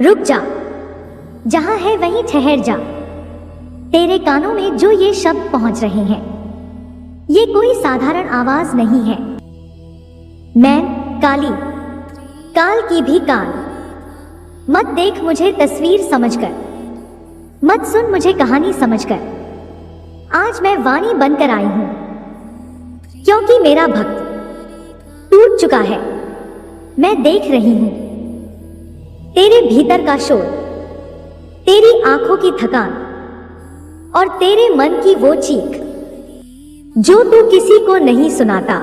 रुक जा, जहां है वहीं ठहर जा। तेरे कानों में जो ये शब्द पहुंच रहे हैं, ये कोई साधारण आवाज नहीं है। मैं काली, काल की भी काल। मत देख मुझे तस्वीर समझकर, मत सुन मुझे कहानी समझकर। आज मैं वाणी बनकर आई हूं, क्योंकि मेरा भक्त टूट चुका है। मैं देख रही हूं तेरे भीतर का शोर, तेरी आंखों की थकान और तेरे मन की वो चीख जो तू किसी को नहीं सुनाता।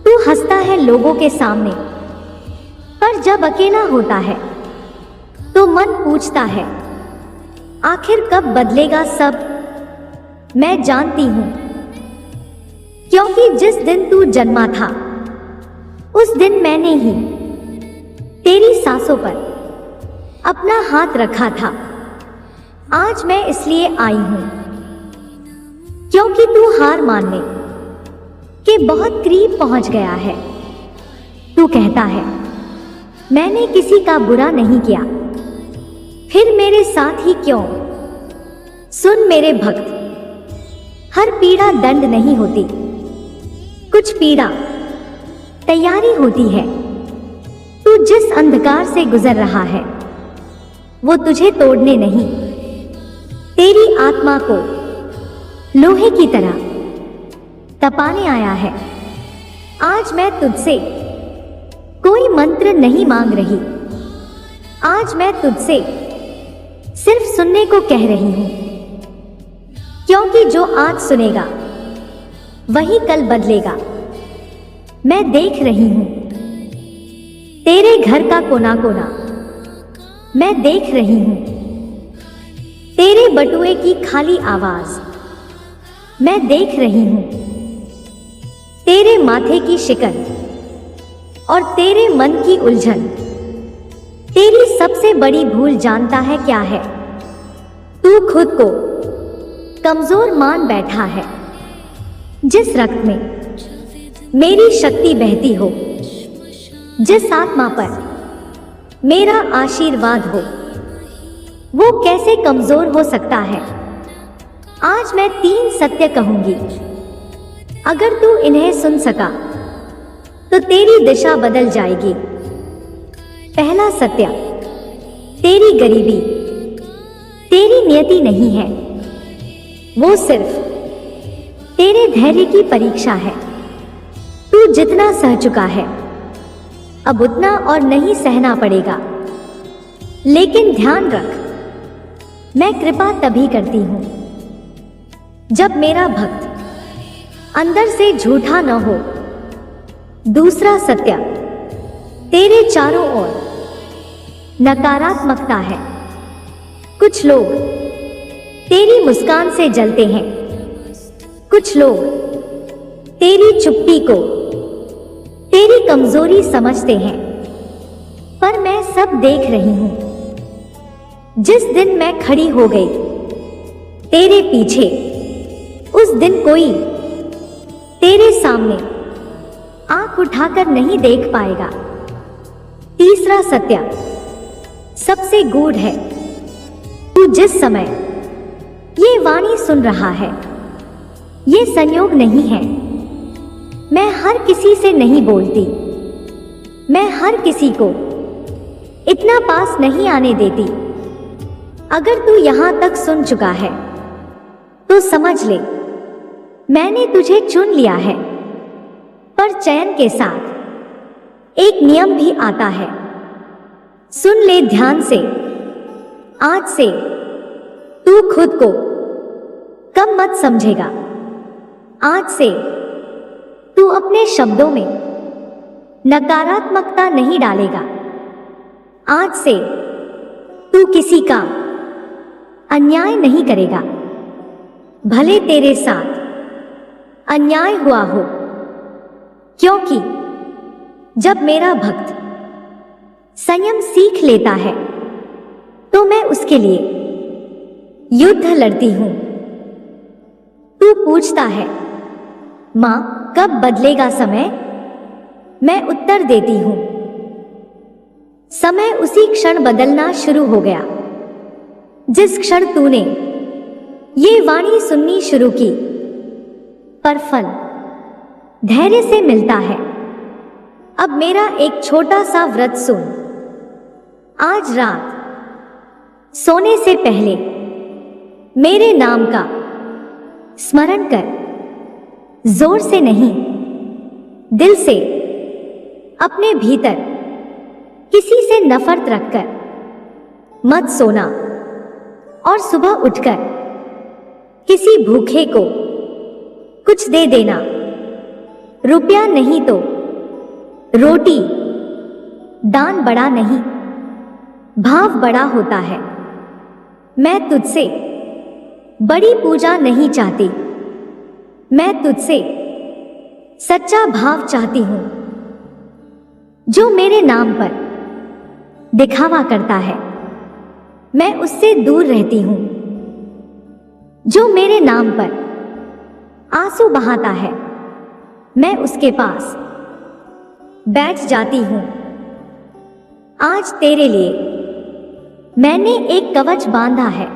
तू हंसता है लोगों के सामने, पर जब अकेला होता है तो मन पूछता है आखिर कब बदलेगा सब। मैं जानती हूं, क्योंकि जिस दिन तू जन्मा था उस दिन मैंने ही तेरी सांसों पर अपना हाथ रखा था। आज मैं इसलिए आई हूं क्योंकि तू हार मानने के बहुत करीब पहुंच गया है। तू कहता है मैंने किसी का बुरा नहीं किया, फिर मेरे साथ ही क्यों? सुन मेरे भक्त, हर पीड़ा दंड नहीं होती, कुछ पीड़ा तैयारी होती है। तू जिस अंधकार से गुजर रहा है वो तुझे तोड़ने नहीं, तेरी आत्मा को लोहे की तरह तपाने आया है। आज मैं तुझसे कोई मंत्र नहीं मांग रही, आज मैं तुझसे सिर्फ सुनने को कह रही हूं, क्योंकि जो आज सुनेगा वही कल बदलेगा। मैं देख रही हूं तेरे घर का कोना कोना, मैं देख रही हूं तेरे बटुए की खाली आवाज, मैं देख रही हूं तेरे माथे की शिकन और तेरे मन की उलझन। तेरी सबसे बड़ी भूल जानता है क्या है? तू खुद को कमजोर मान बैठा है। जिस रक्त में मेरी शक्ति बहती हो, जिस आत्मा पर मेरा आशीर्वाद हो, वो कैसे कमजोर हो सकता है? आज मैं 3 सत्य कहूंगी, अगर तू इन्हें सुन सका तो तेरी दिशा बदल जाएगी। पहला सत्य, तेरी गरीबी तेरी नियति नहीं है, वो सिर्फ तेरे धैर्य की परीक्षा है। तू जितना सह चुका है अब उतना और नहीं सहना पड़ेगा। लेकिन ध्यान रख, मैं कृपा तभी करती हूं जब मेरा भक्त अंदर से झूठा न हो। दूसरा सत्य, तेरे चारों ओर नकारात्मकता है। कुछ लोग तेरी मुस्कान से जलते हैं, कुछ लोग तेरी चुप्पी को तेरी कमजोरी समझते हैं, पर मैं सब देख रही हूं। जिस दिन मैं खड़ी हो गई तेरे पीछे, उस दिन कोई तेरे सामने आंख उठाकर नहीं देख पाएगा। तीसरा सत्य सबसे गूढ़ है। तू जिस समय ये वाणी सुन रहा है, ये संयोग नहीं है। मैं हर किसी से नहीं बोलती, मैं हर किसी को इतना पास नहीं आने देती। अगर तू यहां तक सुन चुका है तो समझ ले, मैंने तुझे चुन लिया है। पर चयन के साथ एक नियम भी आता है। सुन ले ध्यान से, आज से तू खुद को कम मत समझेगा। आज से तू अपने शब्दों में नकारात्मकता नहीं डालेगा। आज से तू किसी का अन्याय नहीं करेगा, भले तेरे साथ अन्याय हुआ हो। क्योंकि जब मेरा भक्त संयम सीख लेता है तो मैं उसके लिए युद्ध लड़ती हूं। तू पूछता है मां कब बदलेगा समय? मैं उत्तर देती हूं समय उसी क्षण बदलना शुरू हो गया जिस क्षण तूने ये वाणी सुननी शुरू की। पर फल धैर्य से मिलता है। अब मेरा एक छोटा सा व्रत सुन। आज रात सोने से पहले मेरे नाम का स्मरण कर। जोर से नहीं, दिल से, अपने भीतर किसी से नफरत रखकर मत सोना। और सुबह उठकर किसी भूखे को कुछ दे देना। रुपया नहीं तो रोटी। दान बड़ा नहीं, भाव बड़ा होता है। मैं तुझसे बड़ी पूजा नहीं चाहती, मैं तुझसे सच्चा भाव चाहती हूं। जो मेरे नाम पर दिखावा करता है मैं उससे दूर रहती हूं। जो मेरे नाम पर आंसू बहाता है मैं उसके पास बैठ जाती हूं। आज तेरे लिए मैंने एक कवच बांधा है।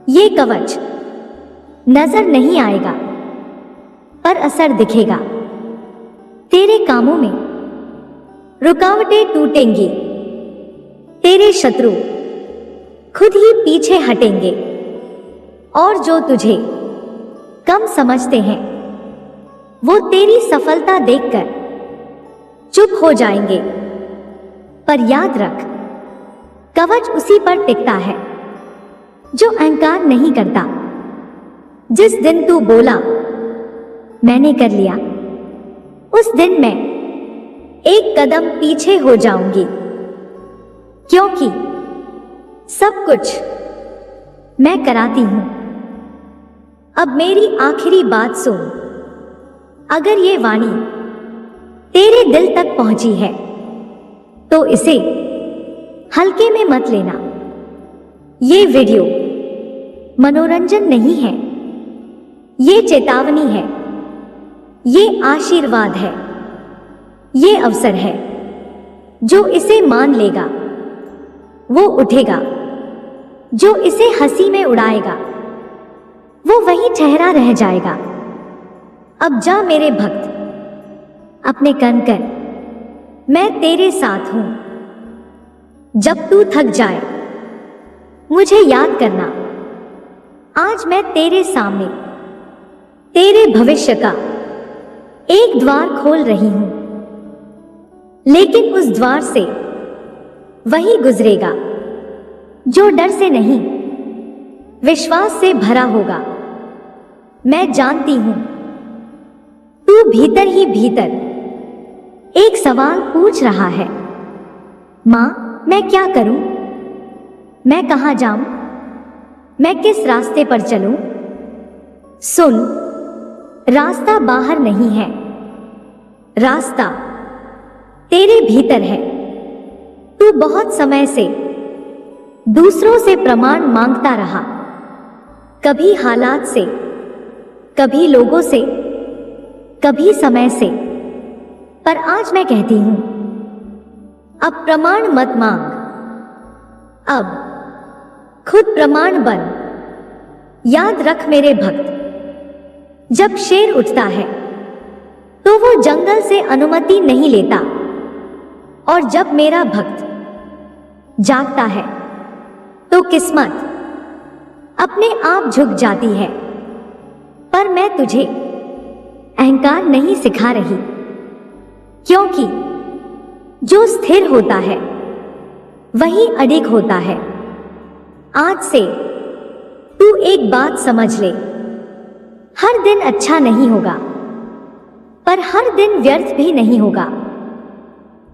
ये कवच नजर नहीं आएगा पर असर दिखेगा। तेरे कामों में रुकावटें टूटेंगी। तेरे शत्रु खुद ही पीछे हटेंगे और जो तुझे कम समझते हैं वो तेरी सफलता देखकर चुप हो जाएंगे। पर याद रख, कवच उसी पर टिकता है जो अहंकार नहीं करता। जिस दिन तू बोला मैंने कर लिया, उस दिन मैं एक कदम पीछे हो जाऊंगी, क्योंकि सब कुछ मैं कराती हूं। अब मेरी आखिरी बात सुन। अगर ये वाणी तेरे दिल तक पहुंची है तो इसे हल्के में मत लेना। ये वीडियो मनोरंजन नहीं है, ये चेतावनी है, ये आशीर्वाद है, ये अवसर है। जो इसे मान लेगा वो उठेगा, जो इसे हंसी में उड़ाएगा वो वहीं ठहरा रह जाएगा। अब जा मेरे भक्त, अपने कर्म कर, मैं तेरे साथ हूं। जब तू थक जाए मुझे याद करना। आज मैं तेरे सामने तेरे भविष्य का एक द्वार खोल रही हूं, लेकिन उस द्वार से वही गुजरेगा जो डर से नहीं विश्वास से भरा होगा। मैं जानती हूं तू भीतर ही भीतर एक सवाल पूछ रहा है, मां मैं क्या करूं, मैं कहां जाऊं, मैं किस रास्ते पर चलूं। सुन, रास्ता बाहर नहीं है, रास्ता तेरे भीतर है। तू बहुत समय से दूसरों से प्रमाण मांगता रहा, कभी हालात से, कभी लोगों से, कभी समय से। पर आज मैं कहती हूं अब प्रमाण मत मांग, अब खुद प्रमाण बन। याद रख मेरे भक्त, जब शेर उठता है तो वो जंगल से अनुमति नहीं लेता, और जब मेरा भक्त जागता है तो किस्मत अपने आप झुक जाती है। पर मैं तुझे अहंकार नहीं सिखा रही, क्योंकि जो स्थिर होता है वही अडिग होता है। आज से तू एक बात समझ ले, हर दिन अच्छा नहीं होगा पर हर दिन व्यर्थ भी नहीं होगा।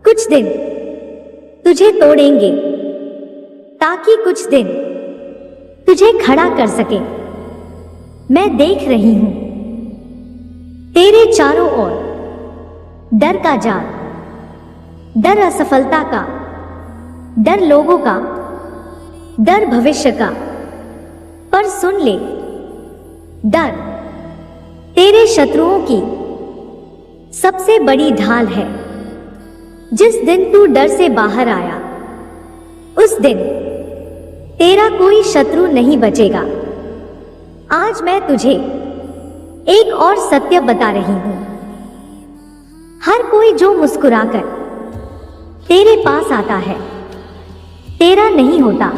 कुछ दिन तुझे तोड़ेंगे ताकि कुछ दिन तुझे खड़ा कर सके। मैं देख रही हूं तेरे चारों ओर डर का जाल, डर असफलता का, डर लोगों का, डर भविष्य का। पर सुन ले, डर तेरे शत्रुओं की सबसे बड़ी ढाल है। जिस दिन तू डर से बाहर आया उस दिन तेरा कोई शत्रु नहीं बचेगा। आज मैं तुझे एक और सत्य बता रही हूं। हर कोई जो मुस्कुराकर तेरे पास आता है तेरा नहीं होता,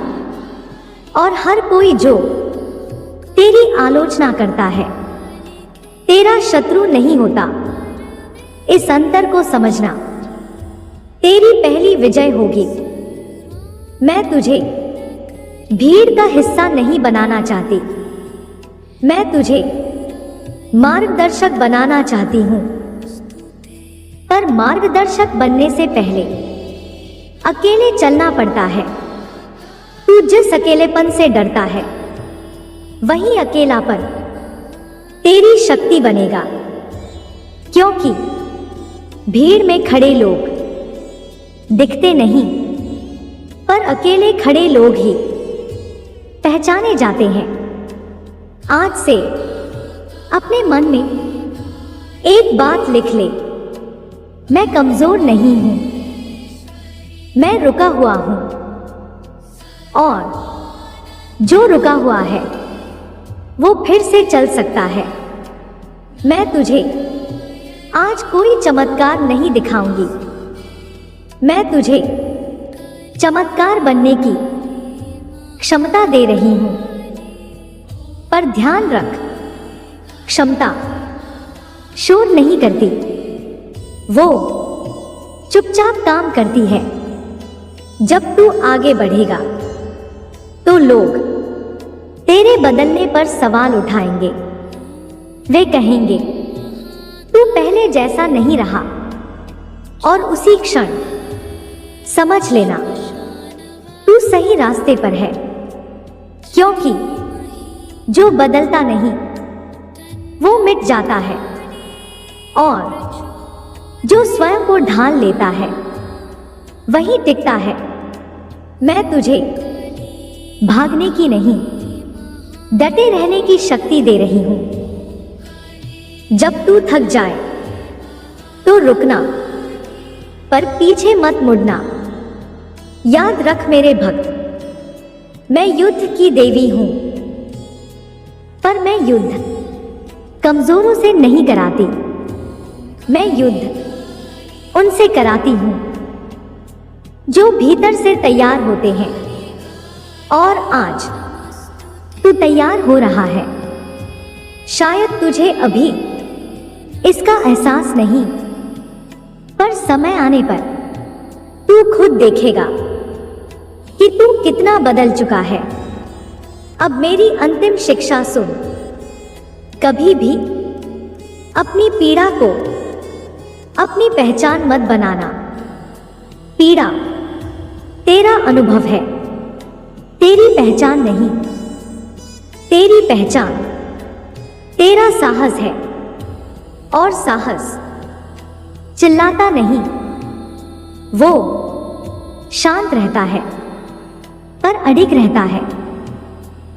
और हर कोई जो तेरी आलोचना करता है तेरा शत्रु नहीं होता। इस अंतर को समझना तेरी पहली विजय होगी। मैं तुझे भीड़ का हिस्सा नहीं बनाना चाहती, मैं तुझे मार्गदर्शक बनाना चाहती हूं। पर मार्गदर्शक बनने से पहले अकेले चलना पड़ता है। तू जिस अकेलेपन से डरता है वही अकेलापन तेरी शक्ति बनेगा, क्योंकि भीड़ में खड़े लोग दिखते नहीं, पर अकेले खड़े लोग ही पहचाने जाते हैं। आज से अपने मन में एक बात लिख ले, मैं कमजोर नहीं हूं, मैं रुका हुआ हूं, और जो रुका हुआ है वो फिर से चल सकता है। मैं तुझे आज कोई चमत्कार नहीं दिखाऊंगी, मैं तुझे चमत्कार बनने की क्षमता दे रही हूं। पर ध्यान रख, क्षमता शोर नहीं करती, वो चुपचाप काम करती है। जब तू आगे बढ़ेगा तो लोग तेरे बदलने पर सवाल उठाएंगे। वे कहेंगे तू पहले जैसा नहीं रहा, और उसी क्षण समझ लेना तू सही रास्ते पर है, क्योंकि जो बदलता नहीं वो मिट जाता है, और जो स्वयं को ढाल लेता है वही टिकता है। मैं तुझे भागने की नहीं, डटे रहने की शक्ति दे रही हूं। जब तू थक जाए तो रुकना, पर पीछे मत मुड़ना। याद रख मेरे भक्त, मैं युद्ध की देवी हूं, पर मैं युद्ध कमजोरों से नहीं कराती, मैं युद्ध उनसे कराती हूं जो भीतर से तैयार होते हैं। और आज तू तैयार हो रहा है। शायद तुझे अभी इसका एहसास नहीं, पर समय आने पर तू खुद देखेगा कि तू कितना बदल चुका है। अब मेरी अंतिम शिक्षा सुन, कभी भी अपनी पीड़ा को अपनी पहचान मत बनाना। पीड़ा तेरा अनुभव है, तेरी पहचान नहीं। तेरी पहचान तेरा साहस है, और साहस चिल्लाता नहीं, वो शांत रहता है पर अडिग रहता है।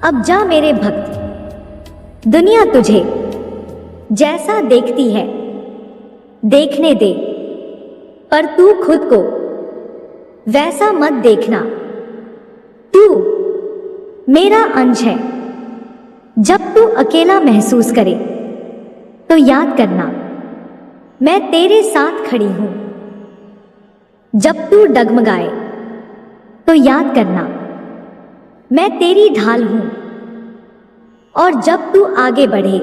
अब जा मेरे भक्त, दुनिया तुझे जैसा देखती है देखने दे, पर तू खुद को वैसा मत देखना। तू मेरा अंश है। जब तू अकेला महसूस करे तो याद करना मैं तेरे साथ खड़ी हूं। जब तू डगमगाए तो याद करना मैं तेरी ढाल हूं, और जब तू आगे बढ़े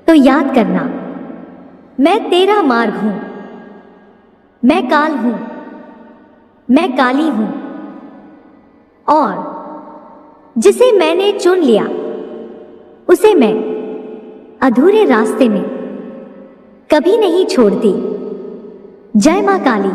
तो याद करना मैं तेरा मार्ग हूं। मैं काल हूं, मैं काली हूं, और जिसे मैंने चुन लिया उसे मैं अधूरे रास्ते में कभी नहीं छोड़ती। जय मां काली।